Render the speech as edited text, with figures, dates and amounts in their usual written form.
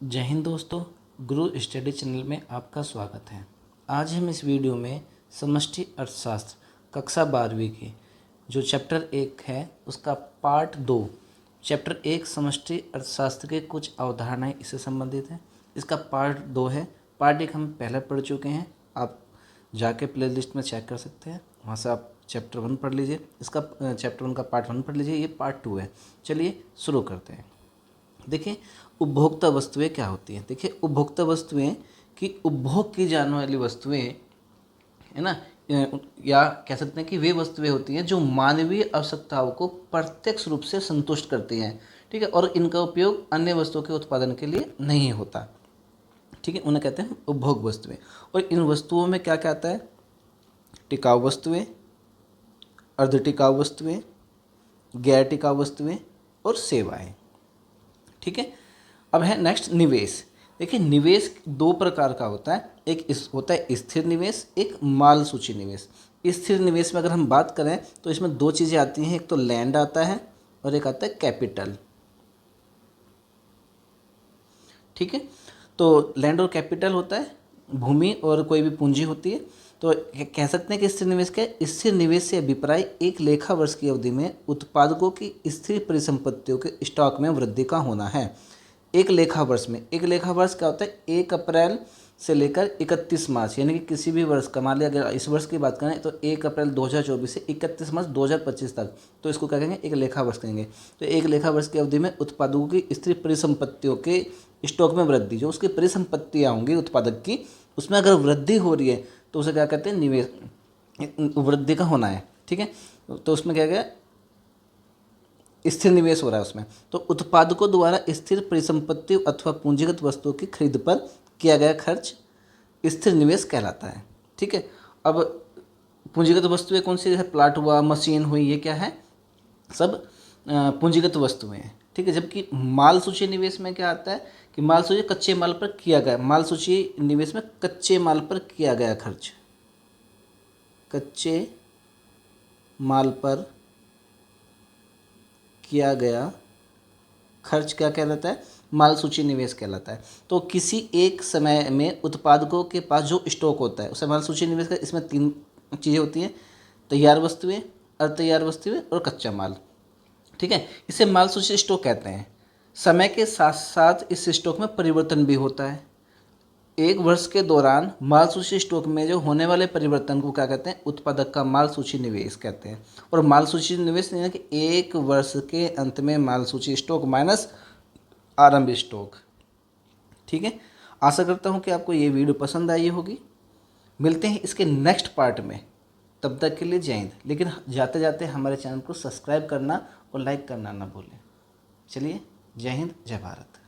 जय हिंद दोस्तों, गुरु study channel में आपका स्वागत है। आज हम इस वीडियो में समष्टि अर्थशास्त्र कक्षा 12वीं के जो चैप्टर 1 है उसका पार्ट 2। चैप्टर 1 समष्टि अर्थशास्त्र के कुछ अवधारणाएं इससे संबंधित हैं। इसका पार्ट 2 है। पार्ट 1 हम पहले पढ़ चुके हैं, आप जाके प्ले लिस्ट में चेक कर सकते हैं, वहाँ से आप चैप्टर 1 पढ़ लीजिए। इसका चैप्टर 1 का पार्ट 1 पढ़ लीजिए, ये पार्ट 2 है। चलिए शुरू करते हैं। देखिए, उपभोक्ता वस्तुएं क्या होती हैं। देखिए, उपभोक्ता वस्तुएं कि उपभोग की जाने वाली वस्तुएं है ना, या कह सकते हैं कि वे वस्तुएं होती हैं जो मानवीय आवश्यकताओं को प्रत्यक्ष रूप से संतुष्ट करती हैं। ठीक है, और इनका उपयोग अन्य वस्तुओं के उत्पादन के लिए नहीं होता। ठीक है, उन्हें कहते हैं उपभोग वस्तुएं। और इन वस्तुओं में क्या क्या आता है? टिकाऊ वस्तुएं, अर्ध टिकाऊ वस्तुएं, गैर टिकाऊ वस्तुएं और सेवाएं। ठीक है, अब है नेक्स्ट निवेश। देखिए, निवेश दो प्रकार का होता है। एक होता है स्थिर निवेश, एक माल सूची निवेश। स्थिर निवेश में अगर हम बात करें तो इसमें दो चीज़ें आती हैं, एक तो लैंड आता है और एक आता है कैपिटल। ठीक है, तो लैंड और कैपिटल होता है, भूमि और कोई भी पूंजी होती है। तो कह सकते हैं कि स्थिर निवेश क्या है? स्थिर निवेश से अभिप्राय एक लेखा वर्ष की अवधि में उत्पादकों की स्थिर परिसंपत्तियों के स्टॉक में वृद्धि का होना है। एक लेखा वर्ष में, एक लेखा वर्ष क्या होता है? 1 अप्रैल से लेकर 31 मार्च, यानी कि किसी भी वर्ष का, मान लिया अगर इस वर्ष की बात करें तो 1 अप्रैल 2024 से 31 मार्च 2025 तक, तो इसको क्या कहेंगे? एक लेखा वर्ष कहेंगे। तो एक लेखा वर्ष की अवधि में उत्पादकों की स्थिर परिसंपत्तियों के स्टॉक में वृद्धि, जो उसकी परिसंपत्तियाँ होंगी उत्पादक की, उसमें अगर वृद्धि हो रही है तो उसे क्या कहते हैं? निवेश, वृद्धि का होना है। ठीक है, तो उसमें क्या गया? स्थिर निवेश हो रहा है उसमें। तो उत्पादकों द्वारा स्थिर परिसंपत्ति अथवा पूंजीगत वस्तुओं की खरीद पर किया गया खर्च स्थिर निवेश कहलाता है। ठीक है, अब पूंजीगत वस्तुएं कौन सी? जैसे प्लाट हुआ, मशीन हुई, ये क्या है? सब पूंजीगत वस्तुएं हैं। ठीक है, जबकि माल सूची निवेश में क्या आता है कि माल सूची कच्चे माल पर किया गया, माल सूची निवेश में कच्चे माल पर किया गया खर्च, कच्चे माल पर किया गया खर्च क्या कहलाता है? माल सूची निवेश कहलाता है। तो किसी एक समय में उत्पादकों के पास जो स्टॉक होता है उसे माल सूची निवेश का, इसमें 3 चीज़ें होती हैं: तैयार वस्तुएं, अर्ध तैयार वस्तुएं और कच्चा माल। ठीक है, इसे माल सूची स्टॉक कहते हैं। समय के साथ साथ इस स्टॉक में परिवर्तन भी होता है। एक वर्ष के दौरान माल सूची स्टॉक में जो होने वाले परिवर्तन को क्या कहते हैं? उत्पादक का माल सूची निवेश कहते हैं। और माल सूची निवेश यानी कि एक वर्ष के अंत में माल सूची स्टॉक माइनस आरंभ स्टॉक। ठीक है, आशा करता हूँ कि आपको ये वीडियो पसंद आई होगी। मिलते हैं इसके नेक्स्ट पार्ट में, तब तक के लिए जय हिंद। लेकिन जाते जाते हमारे चैनल को सब्सक्राइब करना और लाइक करना ना भूलें। चलिए, जय हिंद, जय भारत।